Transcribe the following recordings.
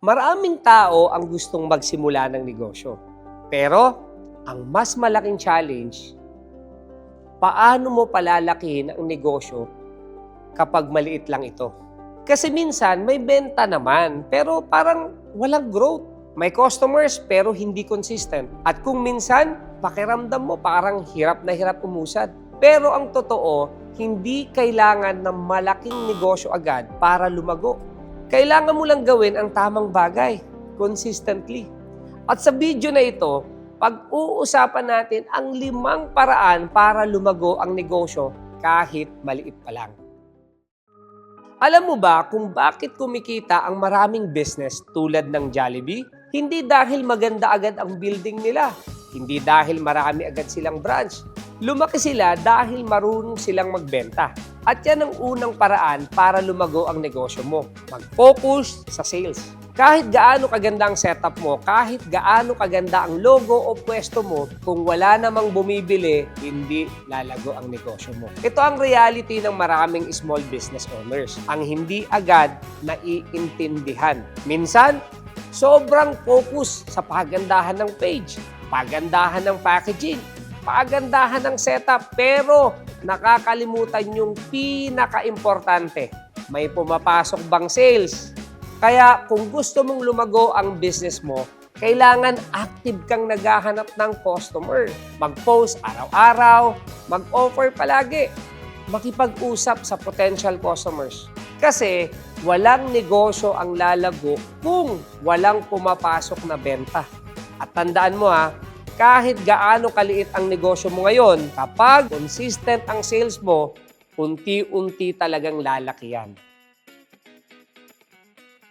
Maraming tao ang gustong magsimula ng negosyo. Pero, ang mas malaking challenge, paano mo palalakihin ang negosyo kapag maliit lang ito? Kasi minsan, may benta naman, pero parang walang growth. May customers, pero hindi consistent. At kung minsan, pakiramdam mo parang hirap na hirap umusad. Pero ang totoo, hindi kailangan ng malaking negosyo agad para lumago. Kailangan mo lang gawin ang tamang bagay, consistently. At sa video na ito, pag-uusapan natin ang 5 paraan para lumago ang negosyo kahit maliit pa lang. Alam mo ba kung bakit kumikita ang maraming business tulad ng Jollibee? Hindi dahil maganda agad ang building nila. Hindi dahil marami agad silang branch. Lumaki sila dahil marunong silang magbenta. At yan ang unang paraan para lumago ang negosyo mo. Mag-focus sa sales. Kahit gaano kaganda ang setup mo, kahit gaano kaganda ang logo o pwesto mo, kung wala namang bumibili, hindi lalago ang negosyo mo. Ito ang reality ng maraming small business owners. Ang hindi agad naiintindihan. Minsan, sobrang focus sa pagandahan ng page, pagandahan ng packaging, pagandahan ng setup, pero nakakalimutan yung pinaka-importante. May pumapasok bang sales? Kaya kung gusto mong lumago ang business mo, kailangan active kang naghahanap ng customer. Mag-post araw-araw, mag-offer palagi, makipag-usap sa potential customers. Kasi walang negosyo ang lalago kung walang pumapasok na benta. At tandaan mo kahit gaano kaliit ang negosyo mo ngayon, kapag consistent ang sales mo, unti-unti talagang lalaki yan.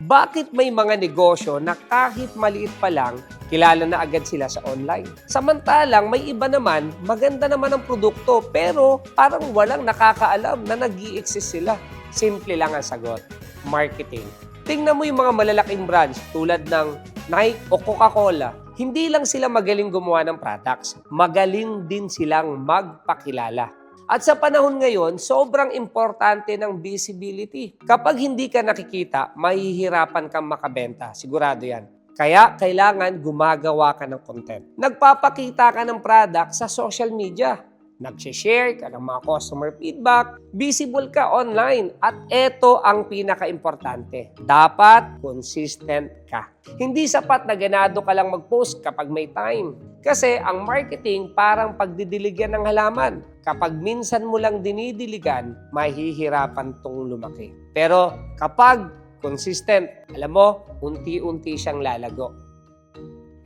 Bakit may mga negosyo na kahit maliit pa lang, kilala na agad sila sa online? Samantalang may iba naman, maganda naman ang produkto, pero parang walang nakakaalam na nag-i-exist sila. Simple lang ang sagot, marketing. Tingnan mo yung mga malalaking brands tulad ng Nike o Coca-Cola. Hindi lang sila magaling gumawa ng products, magaling din silang magpakilala. At sa panahon ngayon, sobrang importante ng visibility. Kapag hindi ka nakikita, mahihirapan kang makabenta. Sigurado yan. Kaya kailangan gumagawa ka ng content. Nagpapakita ka ng product sa social media. Nag-share ka ng mga customer feedback. Visible ka online. At ito ang pinaka-importante. Dapat consistent ka. Hindi sapat na ganado ka lang mag-post kapag may time. Kasi ang marketing parang pagdidiligan ng halaman. Kapag minsan mo lang dinidiligan, mahihirapan tong lumaki. Pero kapag consistent, alam mo, unti-unti siyang lalago.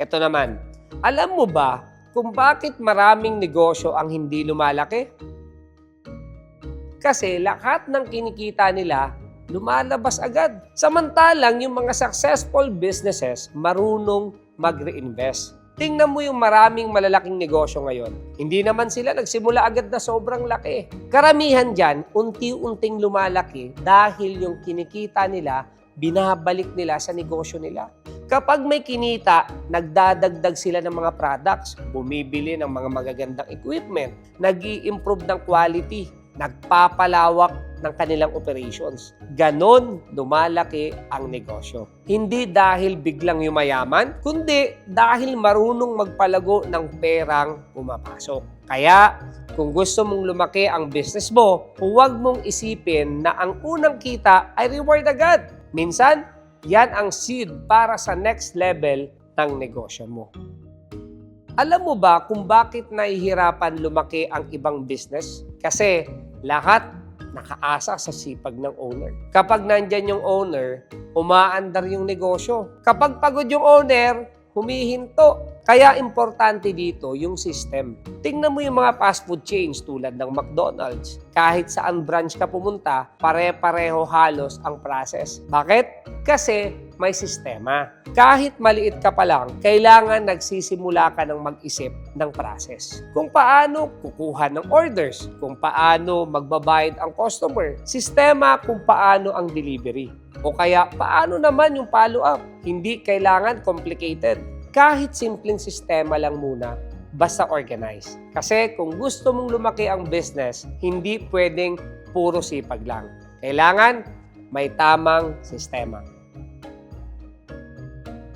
Ito naman, alam mo ba kung bakit maraming negosyo ang hindi lumalaki? Kasi lahat ng kinikita nila, lumalabas agad. Samantalang yung mga successful businesses, marunong mag-reinvest. Tingnan mo yung maraming malalaking negosyo ngayon. Hindi naman sila nagsimula agad na sobrang laki. Karamihan dyan, unti-unting lumalaki dahil yung kinikita nila, binabalik nila sa negosyo nila. Kapag may kinita, nagdadagdag sila ng mga products, bumibili ng mga magagandang equipment, nag-i-improve ng quality, nagpapalawak ng kanilang operations. Ganon lumalaki ang negosyo. Hindi dahil biglang yumayaman, kundi dahil marunong magpalago ng perang pumapasok. Kaya, kung gusto mong lumaki ang business mo, huwag mong isipin na ang unang kita ay reward agad. Minsan, yan ang seed para sa next level ng negosyo mo. Alam mo ba kung bakit nahihirapan lumaki ang ibang business? Kasi lahat nakaasa sa sipag ng owner. Kapag nandyan yung owner, umaandar yung negosyo. Kapag pagod yung owner, humihinto. Kaya importante dito yung system. Tingnan mo yung mga fast food chains tulad ng McDonald's. Kahit saan branch ka pumunta, pare-pareho halos ang process. Bakit? Kasi may sistema. Kahit maliit ka pa lang, kailangan nagsisimula ka ng mag-isip ng process. Kung paano kukuha ng orders, kung paano magbabayad ang customer, sistema kung paano ang delivery. O kaya paano naman yung follow-up. Hindi kailangan complicated. Kahit simpleng sistema lang muna, basta organize. Kasi kung gusto mong lumaki ang business, hindi pwedeng puro sipag lang. Kailangan may tamang sistema.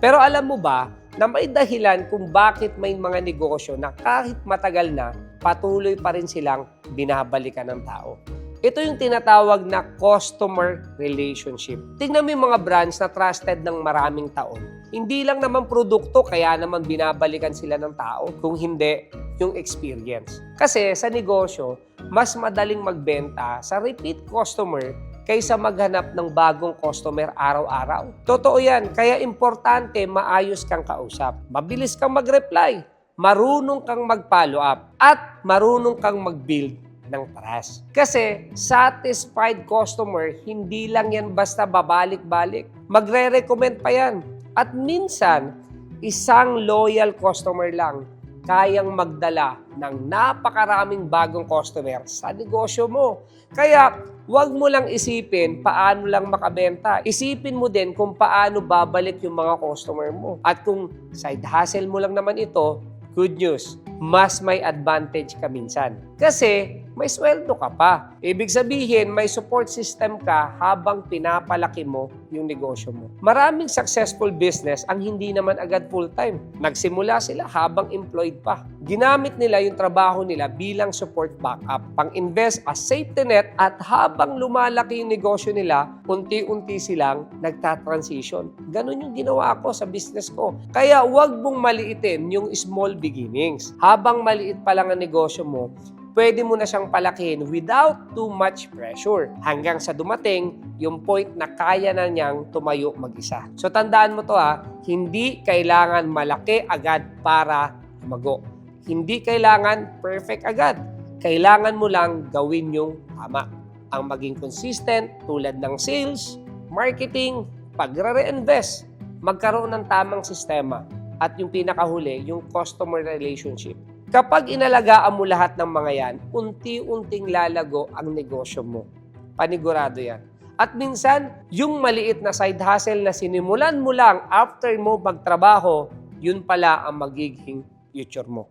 Pero alam mo ba na may dahilan kung bakit may mga negosyo na kahit matagal na, patuloy pa rin silang binabalikan ng tao? Ito yung tinatawag na customer relationship. Tingnan mo yung mga brands na trusted ng maraming taon. Hindi lang naman produkto, kaya naman binabalikan sila ng tao. Kung hindi, yung experience. Kasi sa negosyo, mas madaling magbenta sa repeat customer kaysa maghanap ng bagong customer araw-araw. Totoo yan, kaya importante maayos kang kausap. Mabilis kang mag-reply, marunong kang mag-follow up, at marunong kang mag-build ng trust. Kasi satisfied customer, hindi lang yan basta babalik-balik. Magre-recommend pa yan. At minsan, isang loyal customer lang kayang magdala ng napakaraming bagong customer sa negosyo mo. Kaya, huwag mo lang isipin paano lang makabenta. Isipin mo din kung paano babalik yung mga customer mo. At kung side hustle mo lang naman ito, good news, mas may advantage ka minsan. Kasi may sweldo ka pa. Ibig sabihin, may support system ka habang pinapalaki mo yung negosyo mo. Maraming successful business ang hindi naman agad full-time. Nagsimula sila habang employed pa. Ginamit nila yung trabaho nila bilang support backup, pang-invest as safety net, at habang lumalaki yung negosyo nila, unti-unti silang nagta-transition. Ganun yung ginawa ko sa business ko. Kaya huwag mong maliitin yung small beginnings. Habang maliit pa lang ang negosyo mo, pwede mo na siyang palakihin without too much pressure hanggang sa dumating yung point na kaya na niyang tumayo mag-isa. So tandaan mo to hindi kailangan malaki agad para lumago. Hindi kailangan perfect agad. Kailangan mo lang gawin yung tama. Ang maging consistent tulad ng sales, marketing, pagre-reinvest, magkaroon ng tamang sistema, at yung pinakahuli, yung customer relationship. Kapag inalagaan mo lahat ng mga yan, unti-unting lalago ang negosyo mo. Panigurado yan. At minsan, yung maliit na side hustle na sinimulan mo lang after mo magtrabaho, yun pala ang magiging future mo.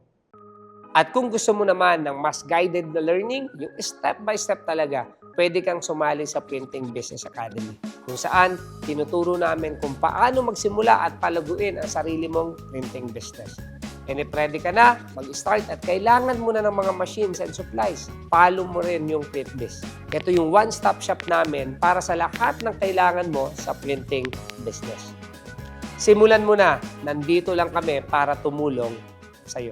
At kung gusto mo naman ng mas guided na learning, yung step by step talaga, pwede kang sumali sa Printing Business Academy, kung saan tinuturo namin kung paano magsimula at palaguin ang sarili mong printing business. And if ready ka na, mag-start at kailangan mo na ng mga machines and supplies, follow mo rin yung PrintBiz. Ito yung one-stop shop namin para sa lahat ng kailangan mo sa printing business. Simulan mo na, nandito lang kami para tumulong sa'yo.